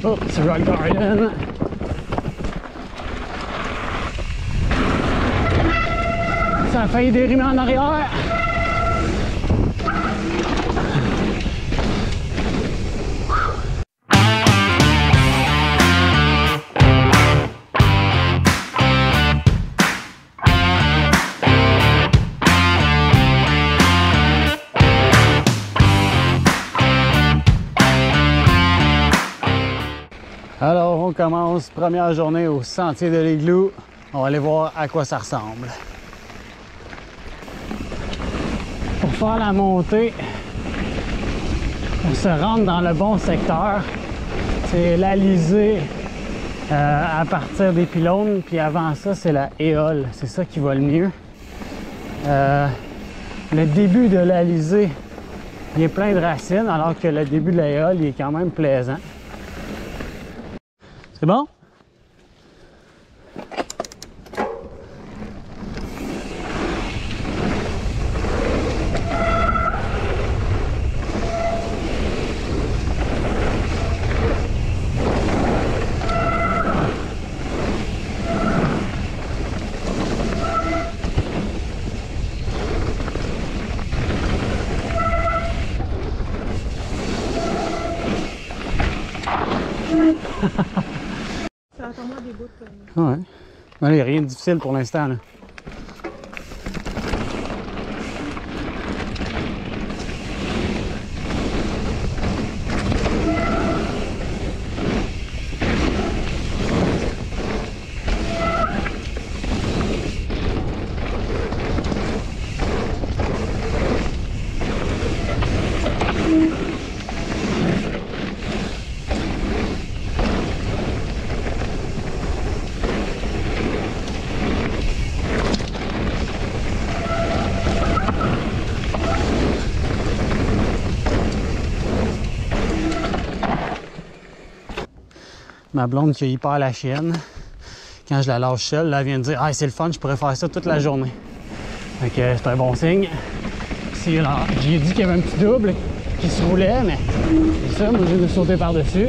Oh, c'est Rock Garden. Ça a failli dérimer en arrière. Alors, on commence première journée au sentier de l'Igloo. On va aller voir à quoi ça ressemble. Pour faire la montée, on se rentre dans le bon secteur. C'est l'Alizé à partir des pylônes, puis avant ça, c'est la Éole. C'est ça qui va le mieux. Le début de l'Alizé, il est plein de racines, alors que le début de la Éole, il est quand même plaisant. C'est bon? Ça attend moi des bouts. Ouais. Il n'y a rien de difficile pour l'instant, là. Ma blonde qui a hyper la chienne, quand je la lâche seule, là, elle vient de dire « Ah, c'est le fun, je pourrais faire ça toute la journée. » Donc c'est un bon signe. J'ai dit qu'il y avait un petit double qui se roulait, mais c'est ça, moi j'ai dû sauter par-dessus.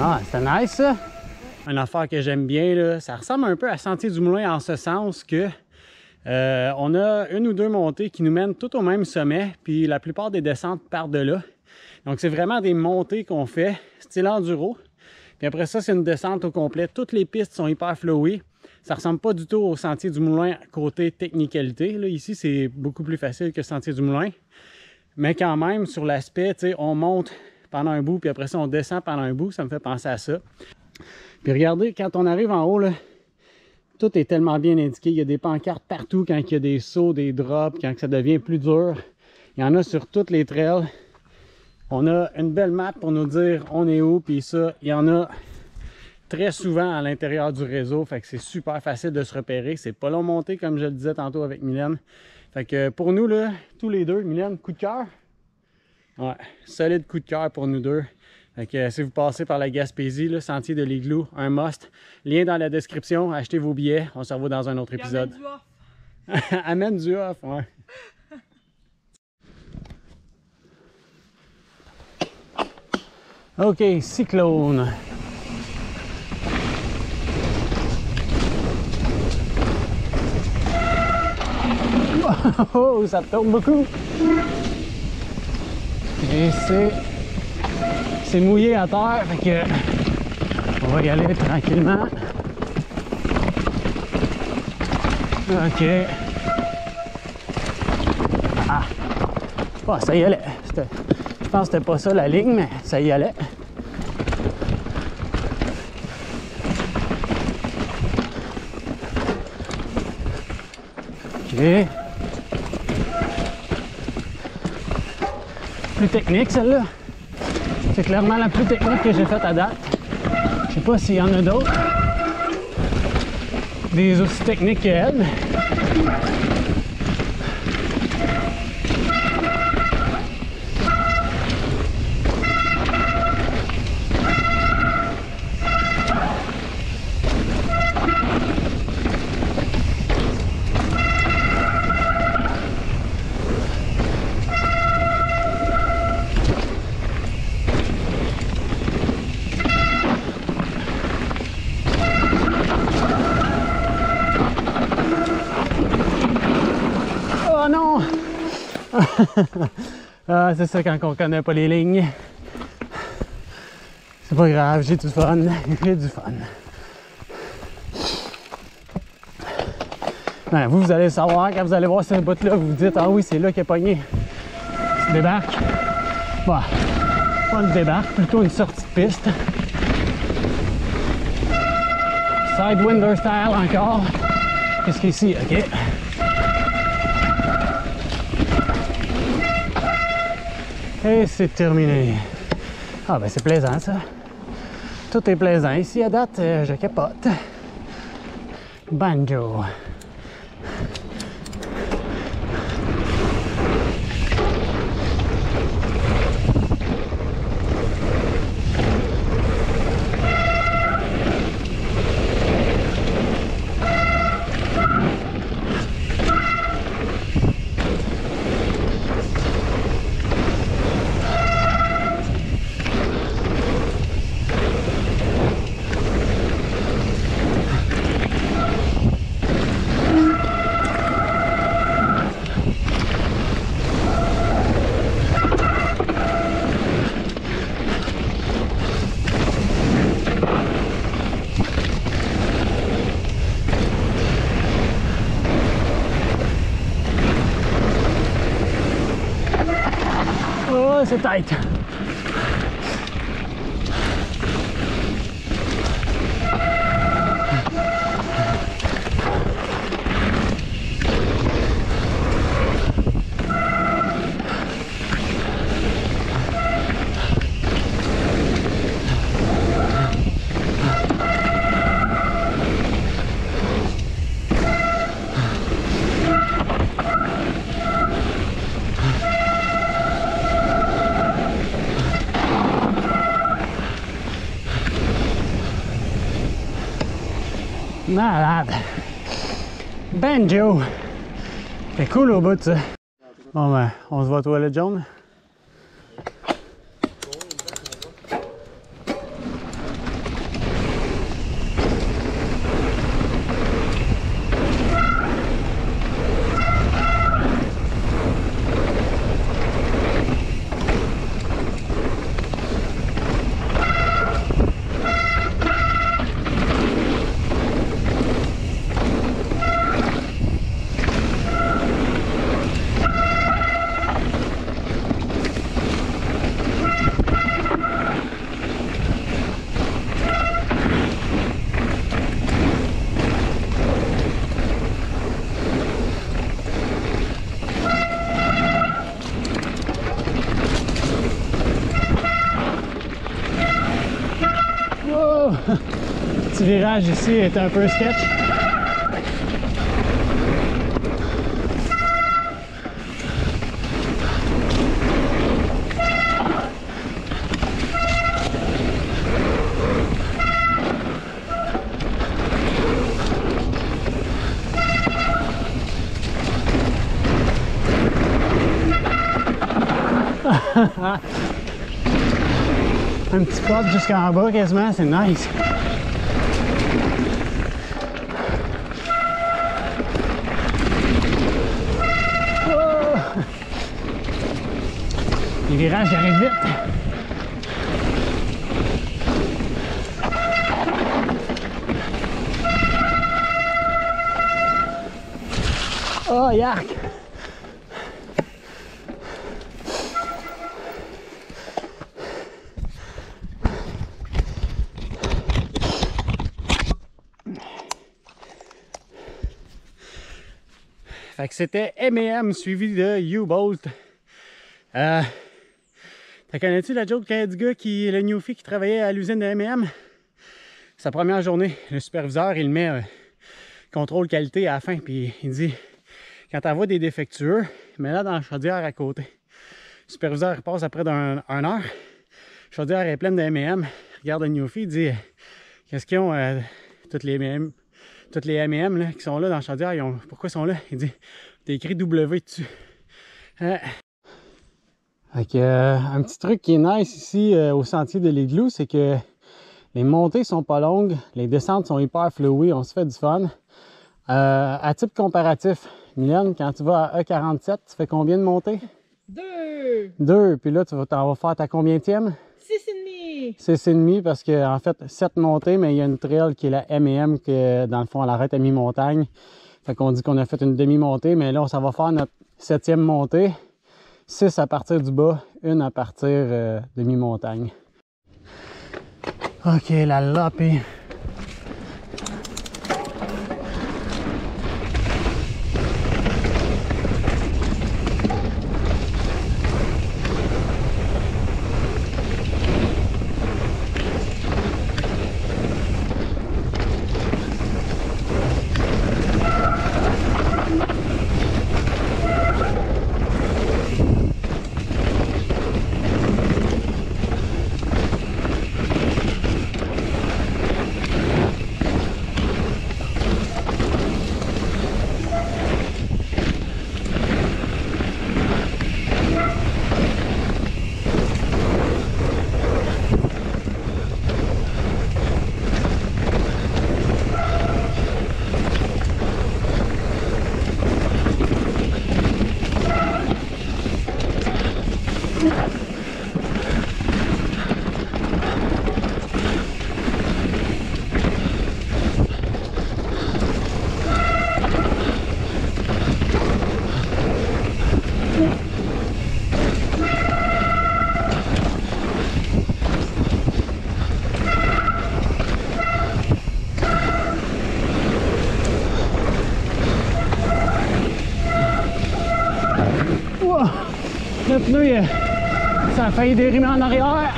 Ah, c'était nice ça! Une affaire que j'aime bien, là, ça ressemble un peu à Sentier du Moulin en ce sens que on a une ou deux montées qui nous mènent tout au même sommet, puis la plupart des descentes partent de là. Donc c'est vraiment des montées qu'on fait, style enduro. Puis après ça, c'est une descente au complet. Toutes les pistes sont hyper flowées. Ça ressemble pas du tout au Sentier du Moulin côté technicalité. Là, ici, c'est beaucoup plus facile que Sentier du Moulin. Mais quand même, sur l'aspect, tu sais, on monte pendant un bout, puis après ça, on descend pendant un bout. Ça me fait penser à ça. Puis regardez, quand on arrive en haut, là, tout est tellement bien indiqué. Il y a des pancartes partout quand il y a des sauts, des drops, quand ça devient plus dur. Il y en a sur toutes les trails. On a une belle map pour nous dire on est où, puis ça, il y en a très souvent à l'intérieur du réseau. Fait que c'est super facile de se repérer. C'est pas long monter, comme je le disais tantôt avec Mylène. Fait que pour nous, là, tous les deux, Mylène, coup de cœur? Ouais, solide coup de cœur pour nous deux. Fait que si vous passez par la Gaspésie, le sentier de l'Igloo, un must. Lien dans la description, achetez vos billets. On se revoit dans un autre épisode. Amène du off. Amène du off, ouais. OK, cyclone. Oh, ça tourne beaucoup. Et c'est mouillé à terre, fait que on va y aller tranquillement. OK. Ah, oh, ça y allait. Je pense que c'était pas ça la ligne, mais ça y allait. OK. Plus technique celle-là. C'est clairement la plus technique que j'ai faite à date. Je sais pas s'il y en a d'autres. Des aussi techniques qu'elle. Ah, c'est ça quand on connaît pas les lignes. C'est pas grave, j'ai du fun. J'ai du fun. Ben, vous allez savoir, quand vous allez voir cette bout-là, vous vous dites, ah oui, c'est là qu'il est pogné. Tu débarques. Bah, pas une débarque, plutôt une sortie de piste. Sidewinder style encore. Qu'est-ce qu'ici? OK. Et c'est terminé. Ah ben c'est plaisant ça. Tout est plaisant. Ici à date, je capote. Banjo. Oh, c'est tight. Malade. Banjo. C'est cool au bout de ça. Bon ben, on se voit aux toilettes jaunes. Le petit virage ici est un peu sketch. Un petit spot jusqu'en bas quasiment, c'est nice. Oh! Les virages arrivent vite. Oh, yark! Fait que c'était M&M suivi de U-Bolt. T'as connais-tu la joke du gars qui, le newfie qui travaillait à l'usine de M&M? Sa première journée, le superviseur, il met contrôle qualité à la fin, puis il dit, quand t'en vois des défectueux, mets-la dans la chaudière à côté. Le superviseur il passe après d'une heure, la chaudière est pleine de M&M, regarde le newfie, il dit, qu'est-ce qu'ils ont, toutes les M&M là, qui sont là dans la chaudière, pourquoi ils sont là? Il dit, t'as écrit W dessus. Fait que, un petit truc qui est nice ici au sentier de l'Igloo, c'est que les montées sont pas longues, les descentes sont hyper fluides, on se fait du fun. À titre comparatif, Mylène, quand tu vas à E47, tu fais combien de montées? 2. 2. Puis là, t'en vas faire ta combienième? 6,5. 6,5 parce que en fait 7 montées, mais il y a une trail qui est la M&M que dans le fond elle arrête à mi-montagne. Fait qu'on dit qu'on a fait une demi-montée, mais là ça va faire notre 7e montée. 6 à partir du bas, 1 à partir de mi-montagne. Ok, la lopée. Le pneu, ça a failli dérimer en arrière.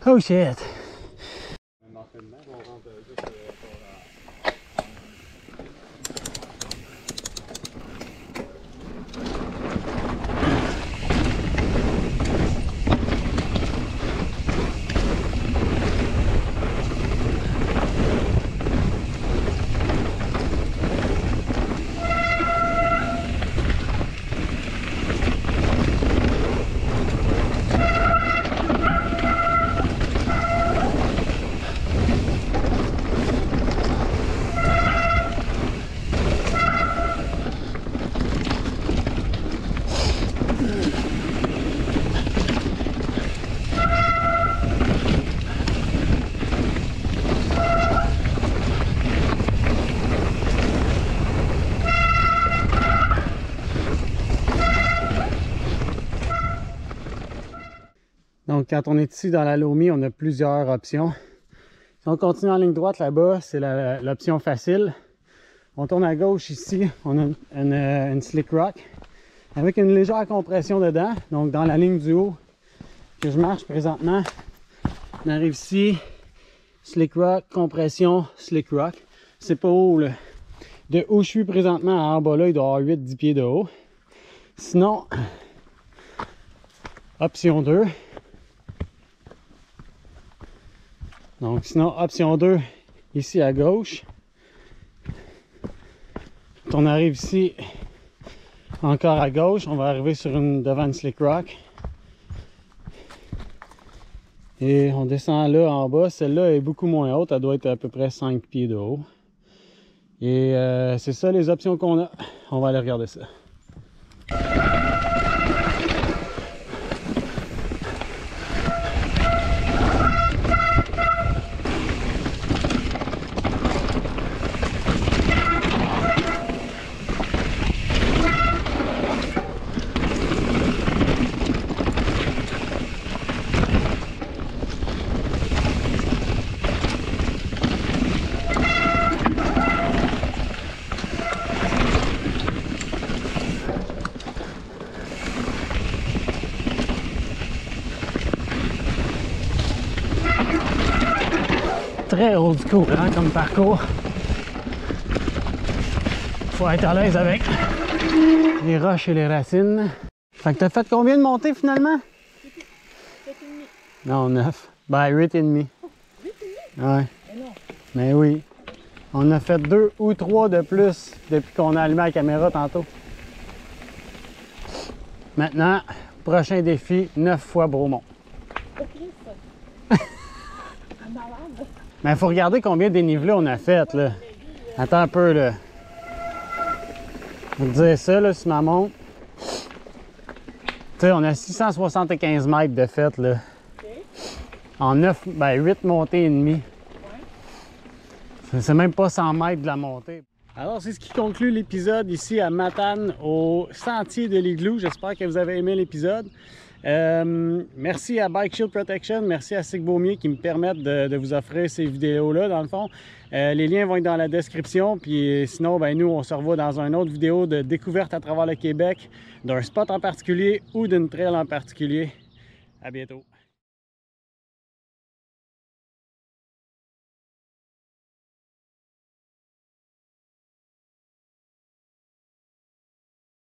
Oh shit. Donc, quand on est ici dans la Lomie, on a plusieurs options. Si on continue en ligne droite là-bas, c'est l'option facile. On tourne à gauche ici, on a une slick rock avec une légère compression dedans. Donc, dans la ligne du haut que je marche présentement, on arrive ici, slick rock, compression, slick rock. C'est pas haut là. De où je suis présentement en bas là, il doit y avoir 8-10 pieds de haut. Sinon, option 2. Donc sinon, option 2, ici à gauche. On arrive ici, encore à gauche, on va arriver sur devant une slick rock. Et on descend là en bas, celle-là est beaucoup moins haute, elle doit être à peu près 5 pieds de haut. Et c'est ça les options qu'on a, on va aller regarder ça. Très old school hein, comme parcours. Faut être à l'aise avec les roches et les racines. Fait que t'as fait combien de montées finalement? 7,5. Non, 9. Ben 8,5. 8,5? Ouais. Mais non. Mais oui. On a fait 2 ou 3 de plus depuis qu'on a allumé la caméra tantôt. Maintenant, prochain défi, 9 fois Bromont. Ok, ça. Un malade. Mais il faut regarder combien de dénivelé on a fait, là. Attends un peu, là. Je vais te dire ça, là, sur ma montre. Tu sais, on a 675 mètres de fait, là. OK. En 8 montées et demie. Ouais. C'est même pas 100 mètres de la montée. Alors, c'est ce qui conclut l'épisode ici à Matane, au sentier de l'Igloo. J'espère que vous avez aimé l'épisode. Merci à Bike Shield Protection, merci à Sig Beaumier qui me permettent de vous offrir ces vidéos-là, dans le fond. Les liens vont être dans la description, puis sinon, ben, nous, on se revoit dans une autre vidéo de découverte à travers le Québec, d'un spot en particulier ou d'une trail en particulier. À bientôt.